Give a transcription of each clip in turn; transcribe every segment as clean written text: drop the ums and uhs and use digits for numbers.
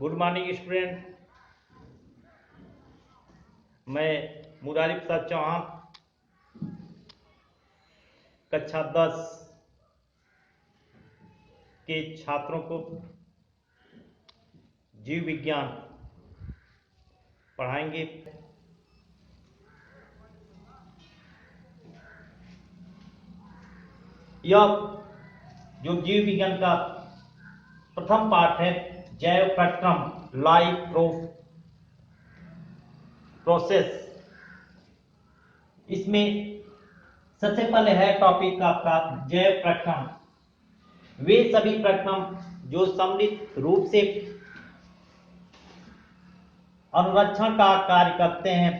Good morning student. मैं मुरारी प्रसाद चौहान कक्षा 10 के छात्रों को जीव विज्ञान पढ़ाएंगे। यह जो जीव विज्ञान का प्रथम पाठ है, जैव प्रक्रम लाइफ प्रोसेस, इसमें सबसे पहले है टॉपिक आपका जैव प्रक्रम। वे सभी प्रक्रम जो सम्मिलित रूप से अनुरक्षण का कार्य करते हैं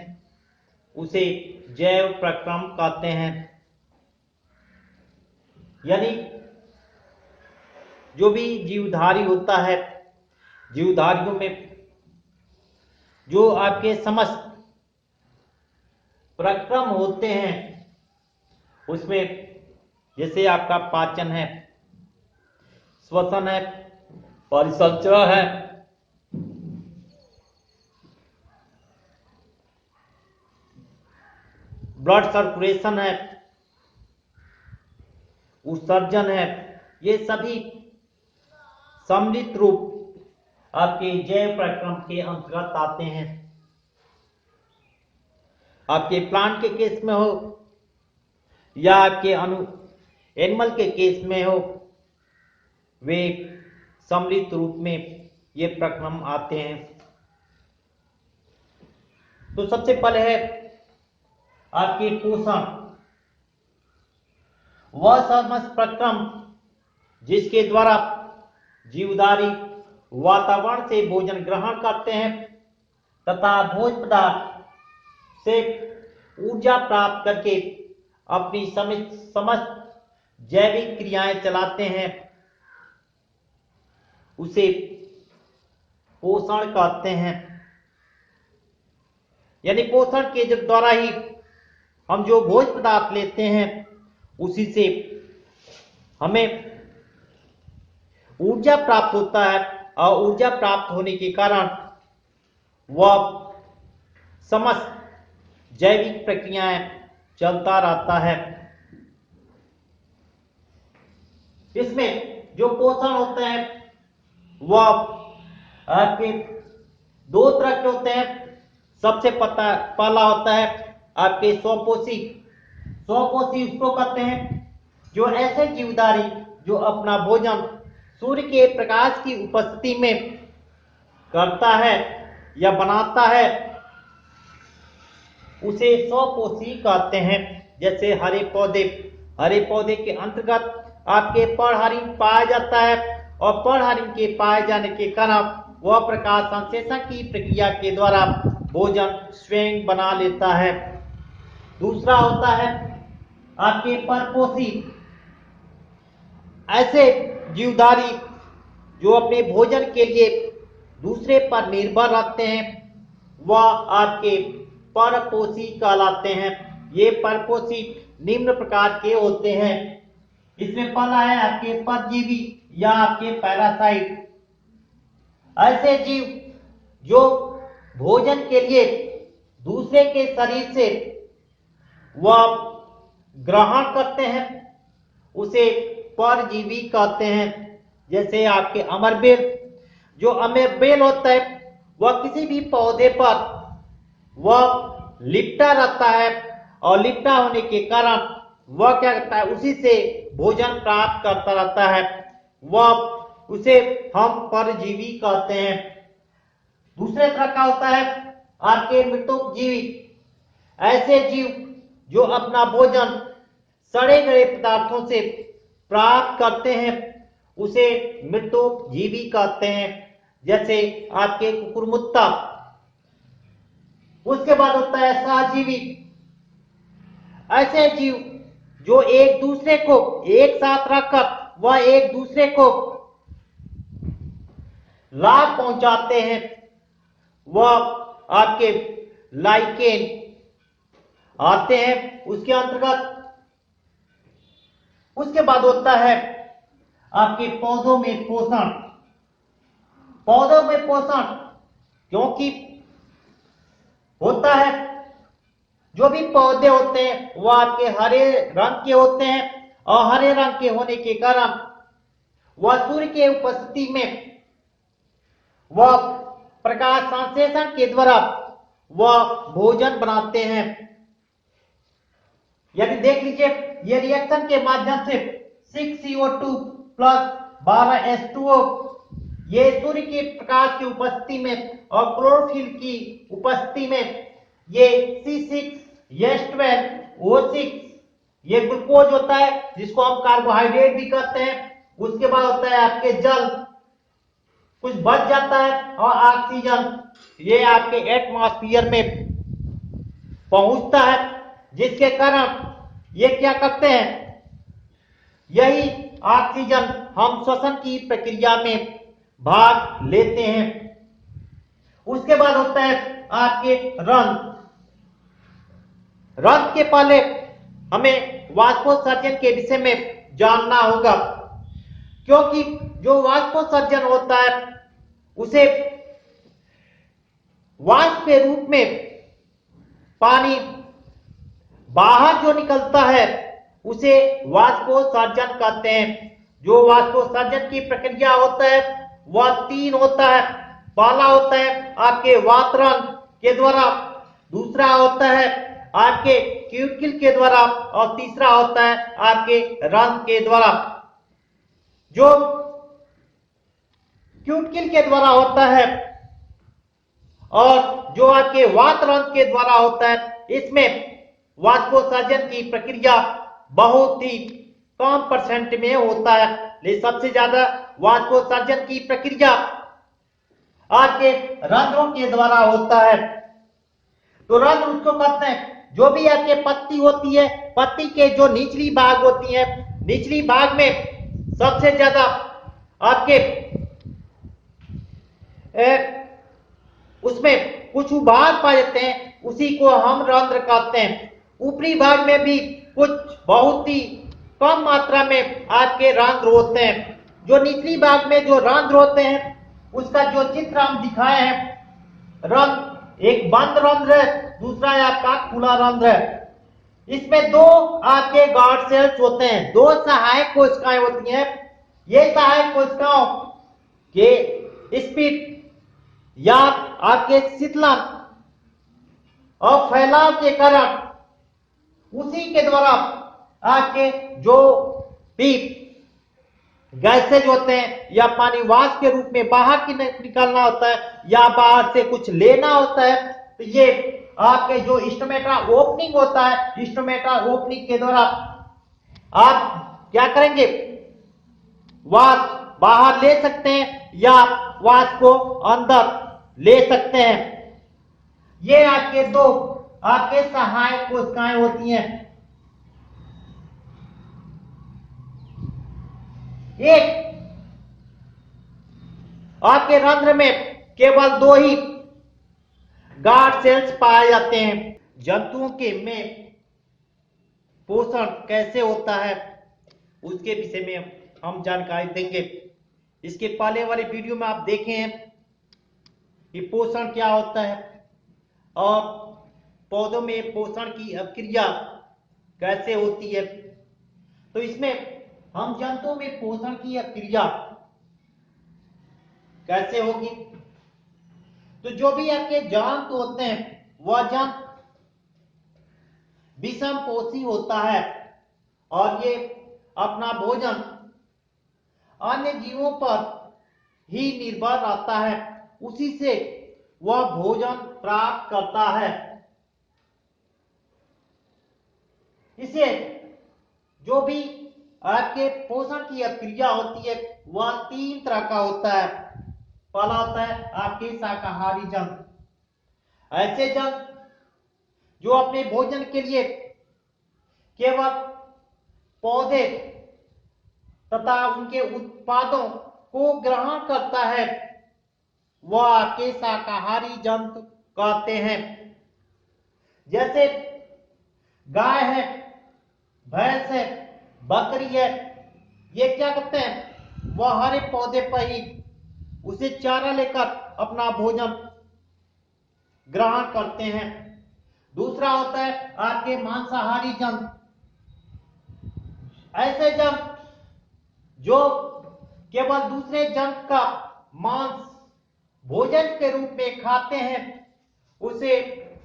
उसे जैव प्रक्रम कहते हैं। यानी जो भी जीवधारी होता है, जीवधारियों में जो आपके समस्त प्रक्रम होते हैं उसमें जैसे आपका पाचन है, श्वसन है, परिसंचरण है, ब्लड सर्कुलेशन है, उत्सर्जन है, ये सभी सम्मिलित रूप आपके जैव प्रक्रम के अंतर्गत आते हैं। आपके प्लांट के केस में हो या आपके एनिमल के केस में हो, वे सम्मिलित रूप में ये प्रक्रम आते हैं। तो सबसे पहले है आपके पोषण। वह समस्त प्रक्रम जिसके द्वारा जीवधारी वातावरण से भोजन ग्रहण करते हैं तथा भोज्य पदार्थ से ऊर्जा प्राप्त करके अपनी समस्त जैविक क्रियाएं चलाते हैं, उसे पोषण कहते हैं। यानी पोषण के द्वारा ही हम जो भोज्य पदार्थ लेते हैं उसी से हमें ऊर्जा प्राप्त होता है और ऊर्जा प्राप्त होने के कारण वह समस्त जैविक प्रक्रियाएं चलता रहता है। इसमें जो पोषण होते हैं वह आपके दो तरह के होते हैं। सबसे पहला होता है आपके स्वपोषी। स्वपोषी उसको कहते हैं जो ऐसे जीवधारी जो अपना भोजन सूर्य के प्रकाश की उपस्थिति में करता है या बनाता है, उसे स्वपोषी कहते हैं। जैसे हरे पौधे के अंतर्गत आपके पर्णहरिण पाया जाता है और पर्णहरिण के पाए जाने के कारण वह प्रकाश संश्लेषण की प्रक्रिया के द्वारा भोजन स्वयं बना लेता है। दूसरा होता है आपके परपोषी। ऐसे जीवधारी जो अपने भोजन के लिए दूसरे पर निर्भर रहते हैं वह आपके परपोषी कहलाते हैं। ये परपोषी निम्न प्रकार के होते हैं। इसमें पहला है आपके परजीवी या आपके पैरासाइट। ऐसे जीव जो भोजन के लिए दूसरे के शरीर से वह ग्रहण करते हैं उसे परजीवी कहते हैं। जैसे आपके अमरबेल। जो अमरबेल होता है वह किसी भी पौधे पर वह लिपटा रहता है और लिपटा होने के कारण वह क्या करता है, उसी से भोजन प्राप्त करता रहता है, वह उसे हम परजीवी कहते हैं। दूसरे तरह का होता है आपके मृतोपजीवी। ऐसे जीव जो अपना भोजन सड़े गले पदार्थों से प्राप्त करते हैं उसे मृतोपजीवी कहते हैं। जैसे आपके कुकुरमुत्ता। उसके बाद होता है सहजीवी। ऐसे जीव जो एक दूसरे को एक साथ रखकर वह एक दूसरे को लाभ पहुंचाते हैं, वह आपके लाइकेन आते हैं उसके अंतर्गत। उसके बाद होता है आपके पौधों में पोषण। पौधों में पोषण क्योंकि होता है, जो भी पौधे होते हैं वो आपके हरे रंग के होते हैं और हरे रंग के होने के कारण वह सूर्य के उपस्थिति में वह प्रकाश संश्लेषण के द्वारा वह भोजन बनाते हैं। यदि देख लीजिए, ये रिएक्शन के माध्यम से 6CO2 प्लस 12H2O ये सूर्य के प्रकाश की उपस्थिति में और क्लोरोफिल की उपस्थिति में ये C6H12O6 ये ग्लूकोज होता है, जिसको हम कार्बोहाइड्रेट भी कहते हैं। उसके बाद होता है आपके जल, कुछ बच जाता है, और ऑक्सीजन ये आपके एटमॉस्फेयर में पहुंचता है, जिसके कारण ये क्या करते हैं, यही ऑक्सीजन हम श्वसन की प्रक्रिया में भाग लेते हैं। उसके बाद होता है आपके रंध्र। रंध्र के पहले हमें वाष्पोत्सर्जन के विषय में जानना होगा, क्योंकि जो वाष्पोत्सर्जन होता है उसे वाष्प के रूप में पानी बाहर जो निकलता है उसे वाष्पोत्सर्जन कहते हैं। जो वाष्पोत्सर्जन की प्रक्रिया होता है वह 3 होता है। पहला होता है आपके वातरण के द्वारा, दूसरा होता है आपके क्यूटिकल के द्वारा, और तीसरा होता है आपके रंध्र के द्वारा। जो क्यूटिकल के द्वारा होता है और जो आपके वातरण के द्वारा होता है, इसमें वाष्पोत्सर्जन की प्रक्रिया बहुत ही कम परसेंट में होता है। लेकिन सबसे ज्यादा वाष्पोत्सर्जन की प्रक्रिया आपके रंध्रों के द्वारा होता है। तो रंध्र उसको कहते हैं, जो भी आपके पत्ती होती है, पत्ती के जो निचली भाग होती है, निचली भाग में सबसे ज्यादा आपके उसमें कुछ उभार पाए जाते हैं, उसी को हम रंध्र कहते हैं। ऊपरी भाग में भी कुछ बहुत ही कम मात्रा में आपके रंध्र होते हैं। जो निचली भाग में जो रंध्र होते हैं उसका जो चित्र हम दिखाए हैं, रंध्र एक बंद रंध्र है, दूसरा आपका खुला रंध्र है। इसमें 2 आपके गार्ड सेल्स होते हैं, 2 सहायक कोशिकाएं होती हैं। ये सहायक कोशिकाओं के स्पीड या आपके शीतलन और फैलाव के कारण उसी के द्वारा आपके जो भी गैसेज होते हैं या पानी वाष्प के रूप में बाहर की निकलना होता है या बाहर से कुछ लेना होता है, तो ये आपके जो स्टोमेटा ओपनिंग होता है, स्टोमेटा ओपनिंग के द्वारा आप क्या करेंगे, वाष्प बाहर ले सकते हैं या वाष्प को अंदर ले सकते हैं। ये आपके 2 आपके सहायक कोशिकाएं होती हैं। एक आपके रंध्र में केवल 2 ही गार्ड सेल्स पाए जाते हैं। जंतुओं के में पोषण कैसे होता है उसके विषय में हम जानकारी देंगे। इसके पहले वाले वीडियो में आप देखे हैं कि पोषण क्या होता है और पौधों में पोषण की अभिक्रिया कैसे होती है। तो इसमें हम जंतुओं में पोषण की अभिक्रिया कैसे होगी, तो जो भी आपके जंतु होते हैं वह जंतु विषमपोषी होता है और ये अपना भोजन अन्य जीवों पर ही निर्भर रहता है, उसी से वह भोजन प्राप्त करता है। इसे जो भी आपके पोषण की अभिक्रिया होती है वह 3 तरह का होता है। पहला होता है आपके शाकाहारी जंतु, ऐसे जंतु जो अपने भोजन के लिए केवल पौधे तथा उनके उत्पादों को ग्रहण करता है, वह आपके शाकाहारी जंतु कहते हैं। जैसे गाय है, भैंस है, बकरी है, ये क्या करते हैं, वह हरे पौधे पर ही उसे चारा लेकर अपना भोजन ग्रहण करते हैं। दूसरा होता है आपके मांसाहारी जंतु। ऐसे जंतु जो केवल दूसरे जंतु का मांस भोजन के रूप में खाते हैं उसे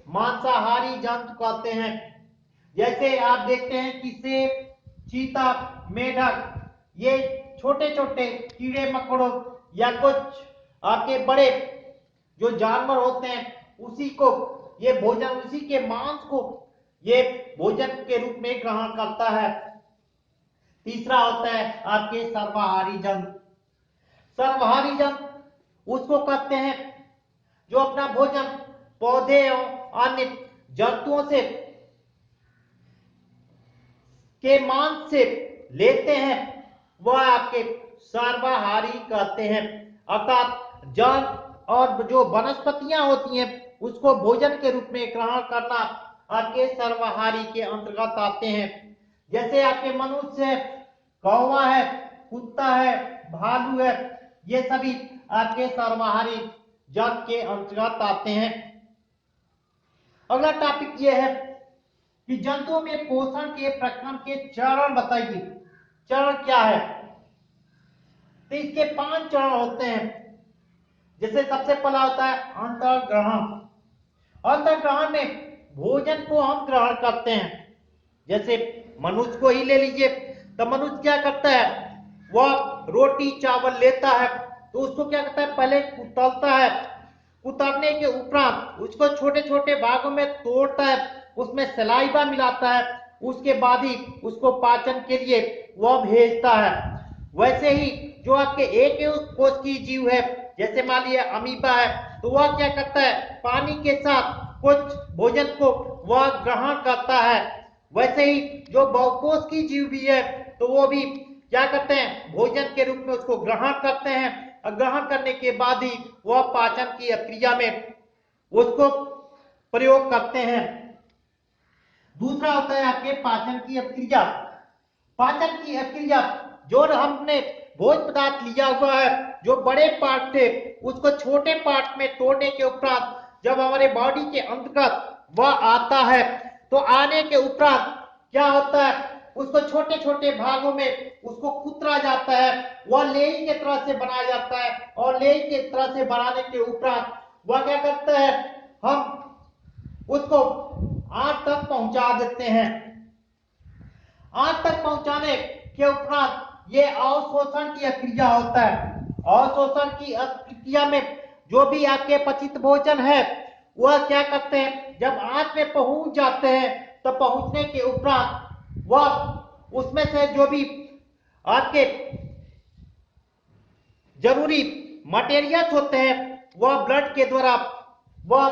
मांसाहारी जंतु कहते हैं। जैसे आप देखते हैं कि सेब, चीता, मेढक, ये छोटे छोटे कीड़े मकोड़ों या कुछ आपके बड़े जो जानवर होते हैं उसी को ये भोजन, उसी के मांस को ये भोजन के रूप में ग्रहण करता है। तीसरा होता है आपके सर्वाहारी जंतु। सर्वाहारी जंतु उसको कहते हैं जो अपना भोजन पौधे और अन्य जंतुओं से के मांस से लेते हैं, वह आपके सर्वाहारी कहते हैं। अर्थात जल और जो वनस्पतियां होती हैं उसको भोजन के रूप में ग्रहण करना आपके सर्वाहारी के अंतर्गत आते हैं। जैसे आपके मनुष्य है, कौवा है, कुत्ता है, भालू है, ये सभी आपके सर्वाहारी जंतु के अंतर्गत आते हैं। अगला टॉपिक ये है कि जंतुओं में पोषण के प्रक्रम के चरण बताइए। चरण क्या है? तो इसके 5 चरण होते हैं। जैसे सबसे पहला होता है अंतर्ग्रहण। अंतर्ग्रहण में भोजन को हम ग्रहण करते हैं। जैसे मनुष्य को ही ले लीजिए, तो मनुष्य क्या करता है, वह रोटी चावल लेता है तो उसको क्या करता है, पहले कुतरता है। कुतरने के उपरांत उसको छोटे छोटे भागों में तोड़ता है, उसमें सलाइवा मिलाता है, उसके बाद ही उसको पाचन के लिए वह भेजता है। वैसे ही जो आपके एक कोश की जीव है, जैसे मान लिया अमीबा है, तो वह क्या करता है, पानी के साथ कुछ भोजन को वह ग्रहण करता है। वैसे ही जो बहुकोश की जीव भी है तो वो भी क्या करते हैं, भोजन के रूप में उसको ग्रहण करते हैं और ग्रहण करने के बाद ही वह पाचन की क्रिया में उसको प्रयोग करते हैं। दूसरा होता है आपके पाचन की क्रिया। पाचन की क्रिया जो हमने भोज्य पदार्थ लिया हुआ है, जो बड़े पार्ट थे उसको छोटे पार्ट में तोड़ने के उपरांत जब हमारे बॉडी के अंतर्गत वह आता है, तो आने के उपरांत क्या होता है, उसको छोटे छोटे भागों में उसको कुतरा जाता है, वह लेई के तरह से बनाया जाता है और लेई के तरह से बनाने के उपरांत वह क्या करता है, हम उसको आंत तक पहुंचा देते हैं। आंत तक पहुंचाने के उपरांत ये अवशोषण की क्रिया होता है। अवशोषण की क्रिया में जो भी आपके पचित भोजन है वह क्या करते हैं, जब आंत में पहुंच जाते हैं तो पहुंचने के उपरांत वह उसमें से जो भी आपके जरूरी मटेरियल्स होते हैं वह ब्लड के द्वारा वह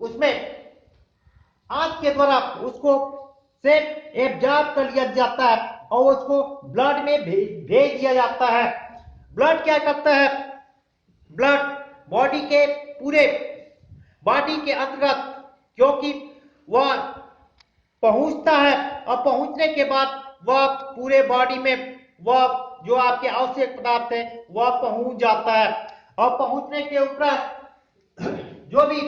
उसमें आंत के द्वारा उसको से एब्जॉर्ब कर लिया जाता है और उसको ब्लड में भेज दिया जाता है। ब्लड क्या करता है, ब्लड बॉडी के पूरे बॉडी के अंतर्गत, क्योंकि वह पहुंचता है और पहुंचने के बाद वह पूरे बॉडी में वह जो आपके आवश्यक पदार्थ है वह पहुंच जाता है। और पहुंचने के उपरांत जो भी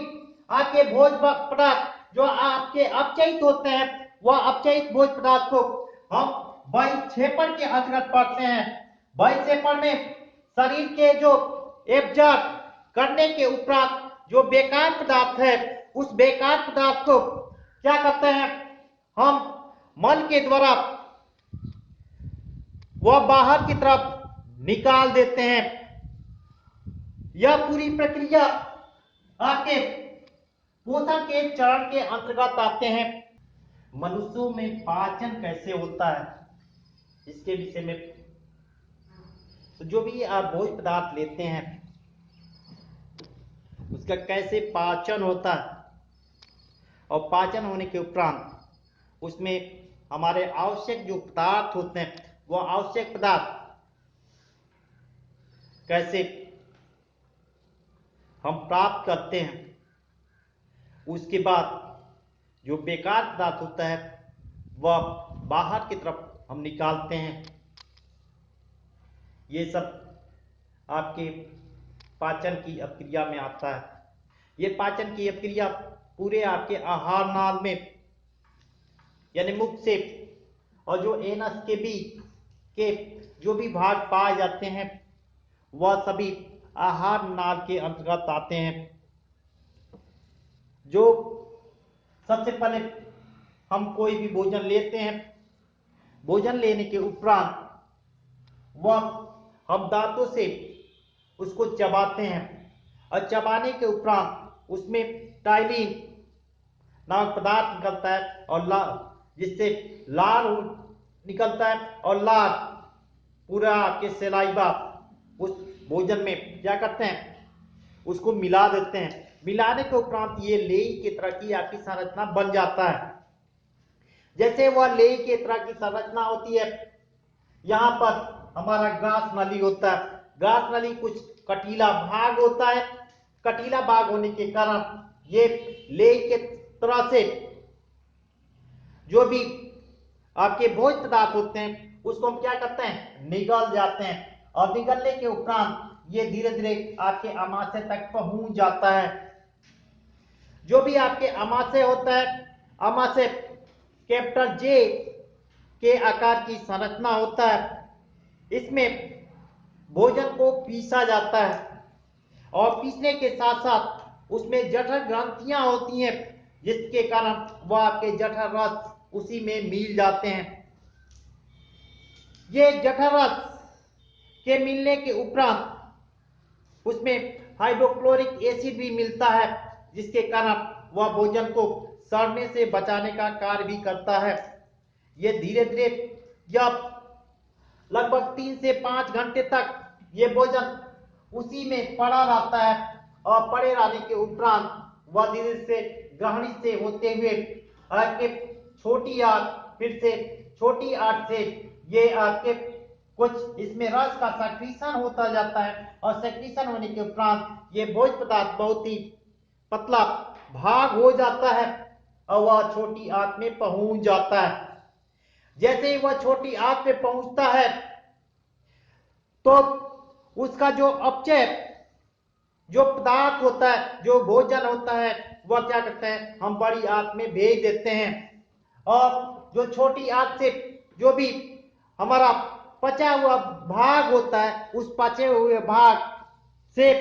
आपके भोज्य पदार्थ जो आपके अपचयित होते हैं, वह अपचयित भोज्य पदार्थ को हम बहिक्षेपण के अंतर्गत पढ़ते हैं। बहिक्षेपण में शरीर के जो एब्जॉर्ब करने के उपरांत जो बेकार पदार्थ है उस बेकार पदार्थ को क्या करते हैं, हम मल के द्वारा वह बाहर की तरफ निकाल देते हैं। यह पूरी प्रक्रिया आपके पोषण के चरण के अंतर्गत आते हैं। मनुष्यों में पाचन कैसे होता है इसके विषय में, तो जो भी आप भोज्य पदार्थ लेते हैं उसका कैसे पाचन होता है और पाचन होने के उपरांत उसमें हमारे आवश्यक जो पदार्थ होते हैं वो आवश्यक पदार्थ कैसे हम प्राप्त करते हैं। उसके बाद जो बेकार पदार्थ होता है वह बाहर की तरफ हम निकालते हैं। ये सब आपके पाचन की अपक्रिया में आता है। ये पाचन की अपक्रिया पूरे आपके आहार नाल में यानी मुख से और जो एनस के बीच के जो भी भाग पाए जाते हैं वह सभी आहार नाल के अंतर्गत आते हैं। जो सबसे पहले हम कोई भी भोजन लेते हैं, भोजन लेने के उपरांत वह हम दांतों से उसको चबाते हैं और चबाने के उपरांत उसमें टाइलिन नामक पदार्थ निकलता है और जिससे लार निकलता है और लार पूरा आपके सलाइवा उस भोजन में क्या करते हैं, उसको मिला देते हैं। मिलाने के उपरांत ये लेई की तरह की आपकी संरचना बन जाता है। जैसे वह लेई की तरह की संरचना होती है, यहाँ पर हमारा ग्रास नली होता है। ग्रास नली कुछ कटीला भाग होता है। कटीला भाग होने के कारण ये लेई के तरह से जो भी आपके भोज्य पदार्थ होते हैं उसको हम क्या करते हैं, निगल जाते हैं और निगलने के उपरांत ये धीरे धीरे आपके आमाशय तक पहुंच जाता है। जो भी आपके आमाशय होता है, आमाशय कैपिटल जे के आकार की संरचना होता है। इसमें भोजन को पीसा जाता है और पीसने के साथ साथ उसमें जठर ग्रंथियां होती हैं, जिसके कारण वह आपके जठर रस उसी में मिल जाते हैं। ये जठर रस के मिलने के उपरांत उसमें हाइड्रोक्लोरिक एसिड भी मिलता है, जिसके कारण वह भोजन को सड़ने से बचाने का कार्य भी करता है। ये धीरे धीरे जब लगभग 3 से 5 घंटे तक ये भोजन उसी में पड़ा रहता है और पड़े रहने के उपरांत वह धीरे से ग्रहणी से होते हुए आपके छोटी आंत, फिर से छोटी आंत से ये आपके कुछ इसमें रस का सेक्रीशन होता जाता है और सेक्रीशन होने के उपरांत ये भोज्य पदार्थ बहुत ही पतला भाग हो जाता है और वह छोटी आंत में पहुंच जाता है। जैसे ही वह छोटी आंत में पहुंचता है तो उसका जो अपचय जो पदार्थ होता है, जो भोजन होता है, वह क्या करते हैं, हम बड़ी आंत में भेज देते हैं और जो छोटी आंत से जो भी हमारा पचा हुआ भाग होता है, उस पचे हुए भाग से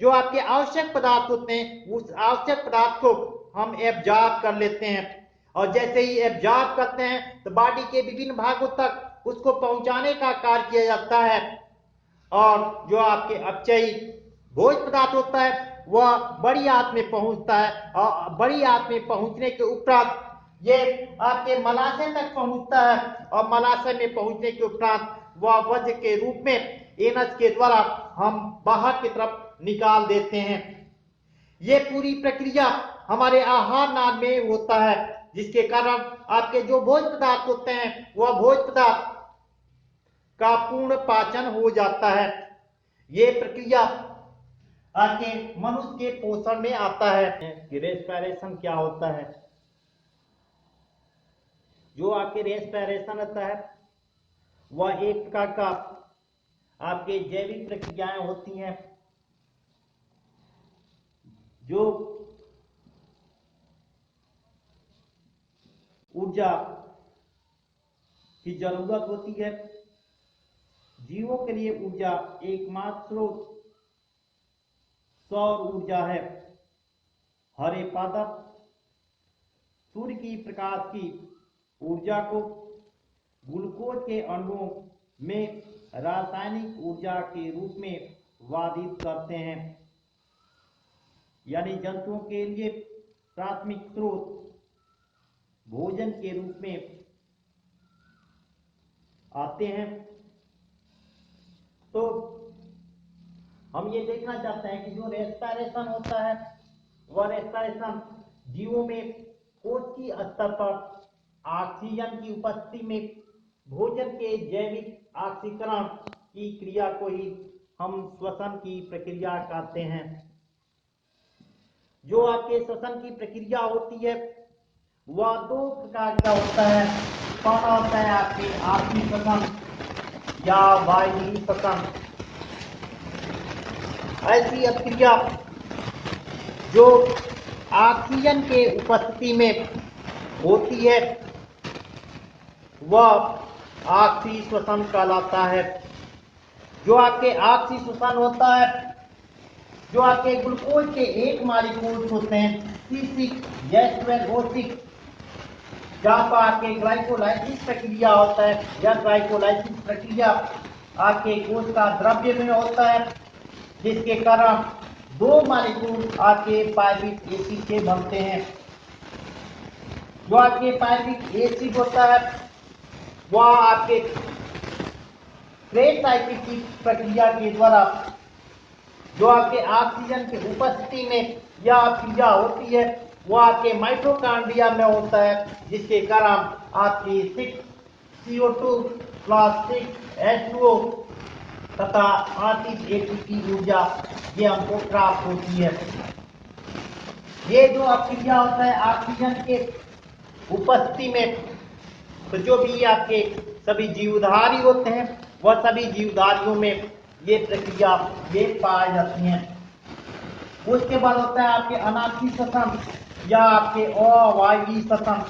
जो आपके आवश्यक पदार्थ होते हैं उस आवश्यक पदार्थ को हम एब्जॉर्ब कर लेते हैं और जैसे ही एब्जॉर्ब करते हैं तो बॉडी के विभिन्न भागों तक उसको पहुंचाने का कार्य किया जाता है और जो आपके अपचयी भोज्य पदार्थ होता है वह बड़ी आंत में पहुंचता है और बड़ी आंत में पहुंचने के उपरांत ये आपके मलाशय तक पहुंचता है और मलाशय में पहुंचने के उपरांत वह वज्र के रूप में एनस के द्वारा हम बाहर की तरफ निकाल देते हैं। ये पूरी प्रक्रिया हमारे आहार नाल में होता है, जिसके कारण आपके जो भोज्य पदार्थ होते हैं वह भोज्य पदार्थ का पूर्ण पाचन हो जाता है। ये प्रक्रिया आपके मनुष्य के पोषण में आता है। रेस्पिरेशन क्या होता है? जो आपके रेस्पिरेशन होता है वह एक प्रकार का आपके जैविक प्रक्रियाएं होती हैं जो ऊर्जा की जरूरत होती है। जीवों के लिए ऊर्जा एकमात्र स्रोत सौर ऊर्जा है। हरे पादप सूर्य की प्रकाश की ऊर्जा को ग्लूकोज के अणुओं में रासायनिक ऊर्जा के रूप में बाधित करते हैं। यानी जंतुओं के लिए प्राथमिक स्रोत भोजन के रूप में आते हैं। तो हम ये देखना चाहते हैं कि जो रेस्पिरेशन होता है वह रेस्पिरेशन जीवों में कोशिकीय स्तर पर ऑक्सीजन की उपस्थिति में भोजन के जैविक ऑक्सीकरण की क्रिया को ही हम श्वसन की प्रक्रिया कहते हैं। जो आपके श्वसन की प्रक्रिया होती है वह 2 प्रकार का होता है। पहला होता है आपके आत्मिक श्वसन या वायवीय श्वसन ऐसी अभिक्रिया जो ऑक्सीजन के उपस्थिति में होती है वह ऑक्सीश्वसन कहलाता है। जो आपके ऑक्सीश्वसन होता है, जो आपके ग्लूकोज के एक मॉलिक्यूल्स होते हैं C6H12O6, जहाँ पर आपके ग्लाइकोलाइसिस प्रक्रिया होता है, यह ग्लाइकोलाइसिस प्रक्रिया आपके कोश का द्रव्य में होता है, जिसके कारण दो मॉलिक्यूल आपके पायरुविक एसिड के बनते हैं। जो आपके पायरुविक एसिड होता है वह आपके क्रेस साइकिल की प्रक्रिया के द्वारा जो आपके ऑक्सीजन की उपस्थिति में यह क्रिया होती है वह आपके माइटोकॉन्ड्रिया में होता है, जिसके कारण आपकी 6CO2 + 6H2O तथा 38 ATP ऊर्जा ये हमको प्राप्त होती है। ये जो अभिक्रिया होता है ऑक्सीजन के उपस्थिति में, तो जो भी आपके सभी जीवधारी होते हैं वह सभी जीवधारियों में ये प्रक्रिया ये पाई जाती हैं। उसके बाद होता है आपके अनाक्षी श्वसन या आपके अवायवीय श्वसन।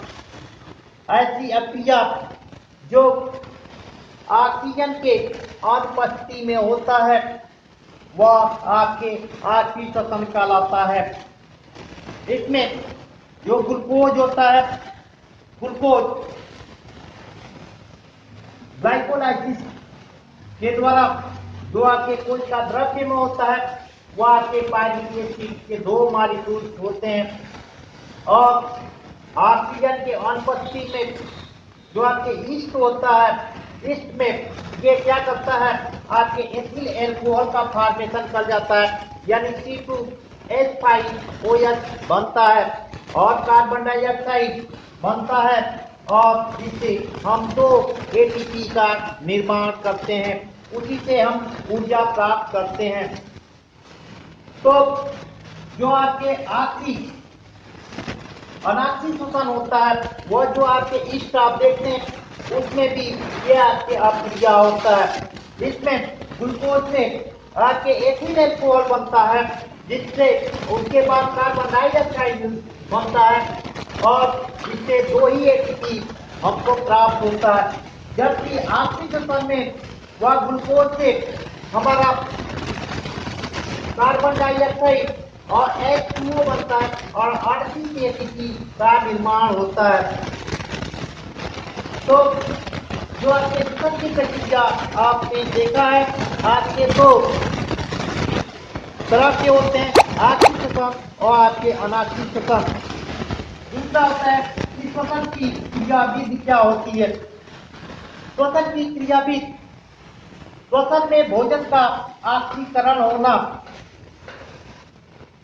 ऐसी अभिक्रिया जो ऑक्सीजन के अनुपस्थिति में होता है वह आपके आक्षी श्वसन कहलाता है। इसमें जो ग्लूकोज होता है, ग्लूकोज ग्लाइकोलाइसिस के द्वारा जो आपके कोश का द्रव्य में होता है वह आपके पायरुविक एसिड के दो मॉलिक्यूल्स होते हैं, और ऑक्सीजन के अनुपस्थिति में जो आपके ईस्ट होता है, ईस्ट में ये क्या करता है आपके एथिल एल्कोहल का फॉर्मेशन कर जाता है, यानी C2H5OH बनता है और कार्बन डाइऑक्साइड बनता है, और जिससे हम दो ATP का निर्माण करते हैं, उसी से हम ऊर्जा प्राप्त करते हैं। तो जो आपके अनाक्षी श्वसन होता है वह जो आपके ईस्ट आप देखते हैं उसमें भी ये आपके अभिक्रिया होता है। इसमें ग्लूकोज से आपके एथिल एल्कोहल बनता है, जिससे उसके बाद कार्बन डाइऑक्साइड बनता है, और इससे दो ही ATP हमको प्राप्त होता है। जबकि आखिरी श्वसन में वह ग्लूकोज से हमारा कार्बन डाइऑक्साइड और H2O बनता है और 38 ATP का निर्माण होता है। तो जो आपके श्वसन की प्रक्रिया आपने देखा है, आपके दो तरह के होते हैं, आक्षी श्वसन और आपके अनाक्षी श्वसन। दूसरा होता है कि श्वसन की क्रियाविधि क्या होती है। श्वसन की क्रियाविधि, श्वसन में भोजन का ऑक्सीकरण होना,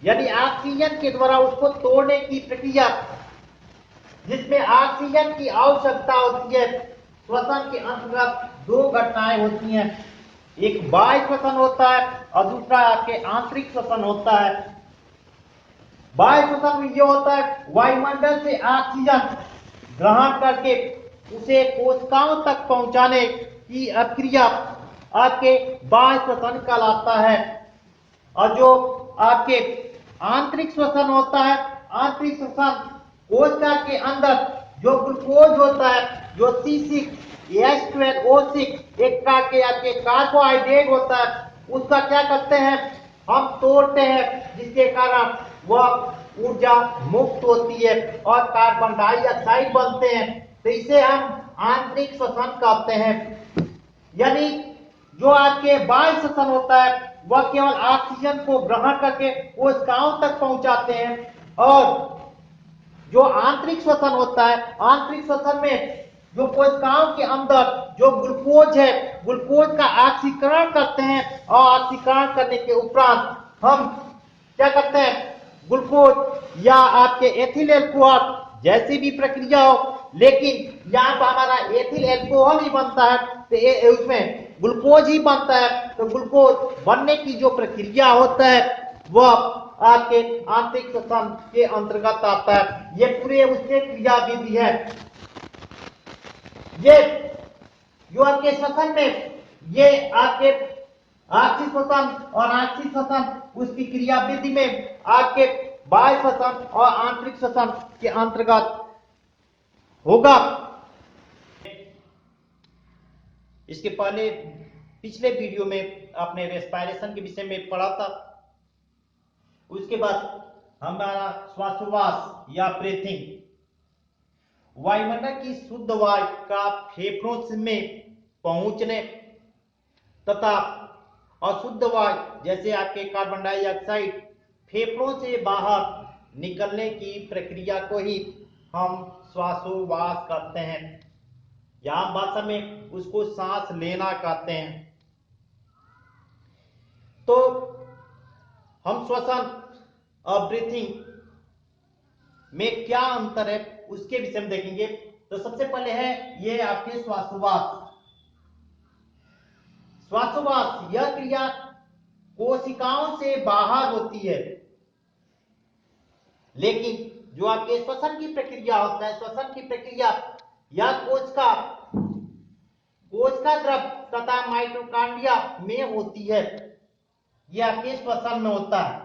यानी ऑक्सीजन के द्वारा उसको तोड़ने की प्रक्रिया, जिसमें ऑक्सीजन की आवश्यकता होती है। श्वसन के अंतर्गत दो घटनाएं होती हैं, एक बाह्य श्वसन होता है और दूसरा आपके आंतरिक श्वसन होता है। बाह्य श्वसन में ये होता है वायुमंडल से ऑक्सीजन ग्रहण करके उसे कोशिकाओं तक पहुंचाने की अभिक्रिया आपके बाह्य श्वसन कहलाता है। और जो आपके आंतरिक श्वसन होता है, आंतरिक श्वसन कोशिका के अंदर जो ग्लूकोज होता है, जो C6H12O6 एक का के आपके कार्बोहाइड्रेट होता है, उसका क्या करते हैं हम तोड़ते हैं, जिसके कारण वह ऊर्जा मुक्त होती है और कार्बन डाइऑक्साइड बनते हैं। तो इसे हम आंतरिक श्वसन कहते हैं। यानी जो आपके बाह्य श्वसन होता है वह केवल ऑक्सीजन को ग्रहण करके कोशिकाओं तक पहुंचाते हैं, और जो आंतरिक श्वसन होता है, आंतरिक श्वसन में जो कोशिकाओं के अंदर जो ग्लूकोज है, ग्लूकोज का ऑक्सीकरण करते हैं, और ऑक्सीकरण करने के उपरांत हम क्या करते हैं, ग्लूकोज या आपके एथिल एल्कोहल जैसी भी प्रक्रिया हो, लेकिन यहाँ पर हमारा एथिल एल्कोहल ही बनता है, तो उसमें ग्लूकोज ही बनता है। तो ग्लूकोज बनने की जो प्रक्रिया होता है वह आपके आंतरिक श्वसन के अंतर्गत आता है। ये पूरे उसके क्रियाविधि है। ये जो आपके श्वसन में ये आपके आपसी श्वसन और आपसी श्वसन उसकी क्रिया वृद्धि में आपके बाह्य श्वसन और आंतरिक श्वसन के अंतर्गत होगा। इसके पहले पिछले वीडियो में आपने रेस्पिरेशन के विषय में पढ़ा था। उसके बाद हमारा श्वासोच्छ्वास या ब्रीथिंग, वायुमंडल की शुद्ध वायु का फेफड़ों में पहुंचने तथा अशुद्ध वायु जैसे आपके कार्बन डाइऑक्साइड फेफड़ों से बाहर निकलने की प्रक्रिया को ही हम श्वासोच्छ्वास कहते हैं, या आम भाषा में उसको सांस लेना कहते हैं। तो हम श्वसन और ब्रीथिंग में क्या अंतर है उसके विषय में देखेंगे। तो सबसे पहले है ये आपके श्वासोच्छ्वास। श्वासोच्छ्वास यह क्रिया कोशिकाओं से बाहर होती है, लेकिन जो आपके श्वसन की प्रक्रिया होता है, श्वसन की प्रक्रिया या कोशिका द्रव तथा माइटोकॉन्ड्रिया में होती है, यह आपके श्वसन में होता है।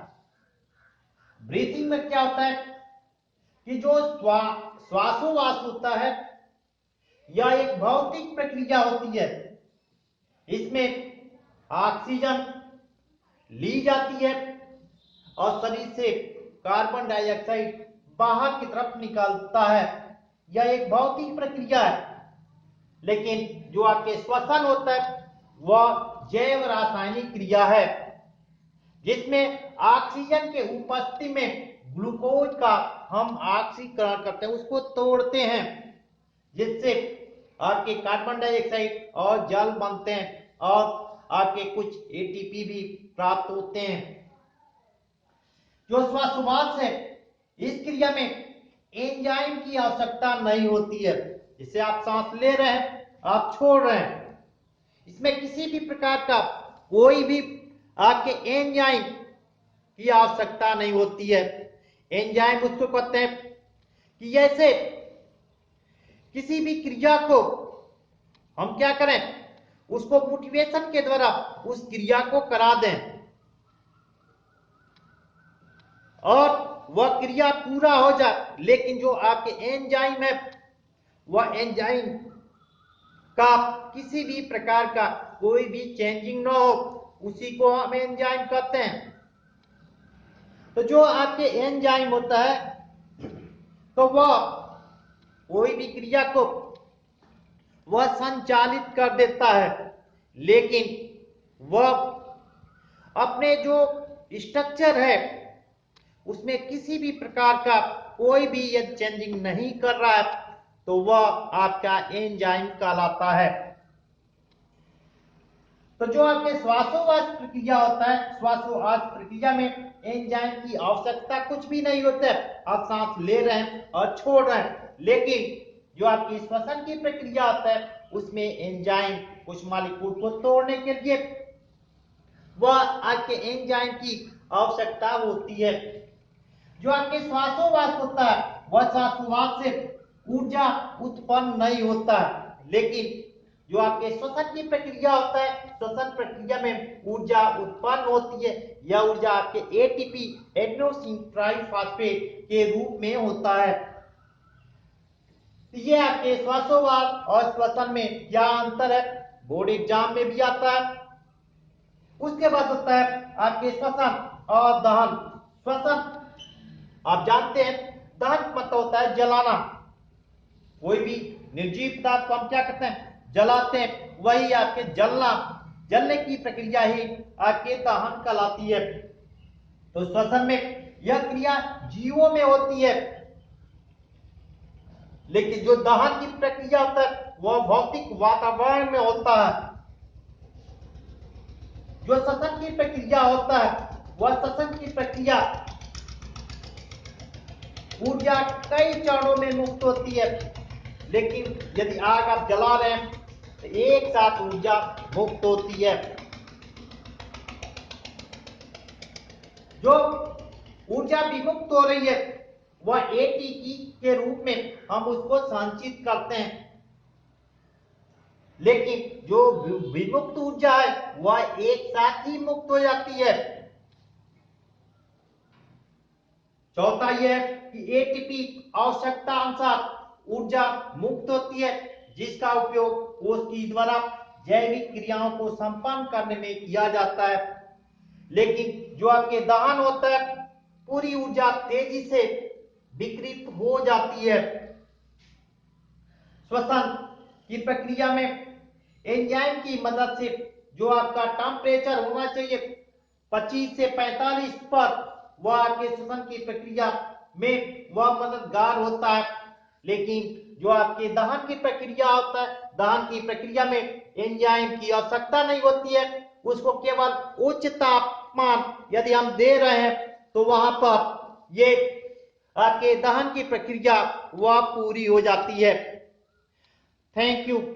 ब्रीथिंग में क्या होता है कि जो श्वासोच्छ्वास होता है यह एक भौतिक प्रक्रिया होती है। इसमें ऑक्सीजन ली जाती है और शरीर से कार्बन डाइऑक्साइड बाहर की तरफ निकलता है। यह एक भौतिक प्रक्रिया है। लेकिन जो आपके श्वसन होता है वह जैव रासायनिक क्रिया है, जिसमें ऑक्सीजन के उपस्थिति में ग्लूकोज का हम ऑक्सीकरण करते हैं, उसको तोड़ते हैं, जिससे आपके कार्बन डाइऑक्साइड और जल बनते हैं और आपके कुछ एटीपी भी प्राप्त होते हैं। जो श्वासोच्छ्वास है इस क्रिया में एंजाइम की आवश्यकता नहीं होती है। जिससे आप सांस ले रहे हैं, आप छोड़ रहे हैं, इसमें किसी भी प्रकार का कोई भी आपके एंजाइम की आवश्यकता नहीं होती है। एंजाइम उसको कहते हैं कि जैसे किसी भी क्रिया को हम क्या करें, उसको मोटिवेशन के द्वारा उस क्रिया को करा दें और वह क्रिया पूरा हो जाए, लेकिन जो आपके एंजाइम है वह एंजाइम का किसी भी प्रकार का कोई भी चेंजिंग ना हो, उसी को हम एंजाइम कहते हैं। तो जो आपके एंजाइम होता है तो वह कोई भी क्रिया को वह संचालित कर देता है, लेकिन वह अपने जो स्ट्रक्चर है उसमें किसी भी प्रकार का कोई भी यदि चेंजिंग नहीं कर रहा है तो वह आपका एंजाइम कहलाता है। तो जो आपके श्वासोच्छ्वास प्रक्रिया होता है, श्वासोच्छ्वास प्रक्रिया में एंजाइम की आवश्यकता कुछ भी नहीं होता है। आप सांस ले रहे हैं और छोड़ रहे हैं, लेकिन जो आपकी श्वसन की प्रक्रिया होता है उसमें एंजाइम कुछ मॉलिक्यूल को तोड़ने के लिए वह आपके एंजाइम की आवश्यकता होती है। जो आपके श्वासोच्छ्वास होता है वह श्वासोच्छ्वास से ऊर्जा उत्पन्न नहीं होता है, लेकिन जो आपके श्वसन की प्रक्रिया होता है, श्वसन प्रक्रिया में ऊर्जा उत्पन्न होती है। यह ऊर्जा आपके एटीपी एडेनोसिन ट्राइफॉस्फेट के रूप में होता है। ये आपके श्वासोच्छ्वास और श्वसन में क्या अंतर है, बोर्ड एग्जाम में भी आता है। उसके बाद होता है आपके श्वसन और दहन। श्वसन आप जानते हैं, दहन मतलब होता है जलाना। कोई भी निर्जीव पदार्थ को हम क्या करते हैं, जलाते हैं, वही आपके जलने की प्रक्रिया ही आपके दहन कहलाती है। तो श्वसन में यह क्रिया जीवों में होती है, लेकिन जो दहन की प्रक्रिया होता है वह भौतिक वातावरण में होता है। जो श्वसन की प्रक्रिया होता है वह श्वसन की प्रक्रिया ऊर्जा कई चरणों में मुक्त होती है, लेकिन यदि आग आप जला रहे हैं तो एक साथ ऊर्जा मुक्त होती है। जो ऊर्जा विमुक्त हो रही है वह एटीपी के रूप में हम उसको संचित करते हैं। लेकिन जो विमुक्त ऊर्जा है वह एक साथ ही मुक्त हो जाती है। चौथा यह है कि एटीपी आवश्यकता अनुसार ऊर्जा मुक्त होती है, जिसका उपयोग कोशिका द्वारा जैविक क्रियाओं को संपन्न करने में किया जाता है। लेकिन जो आपके दहन होता है, पूरी ऊर्जा तेजी से विकृत हो जाती है। श्वसन की प्रक्रिया में एंजाइम की मदद से जो आपका टेम्परेचर होना चाहिए 25 से 45 पर, वह आपके श्वसन की प्रक्रिया में वह मददगार होता है। लेकिन जो आपके दहन की प्रक्रिया होता है, दहन की प्रक्रिया में एंजाइम की आवश्यकता नहीं होती है, उसको केवल उच्च तापमान यदि हम दे रहे हैं तो वहां पर ये आपके दहन की प्रक्रिया वह पूरी हो जाती है। Thank you.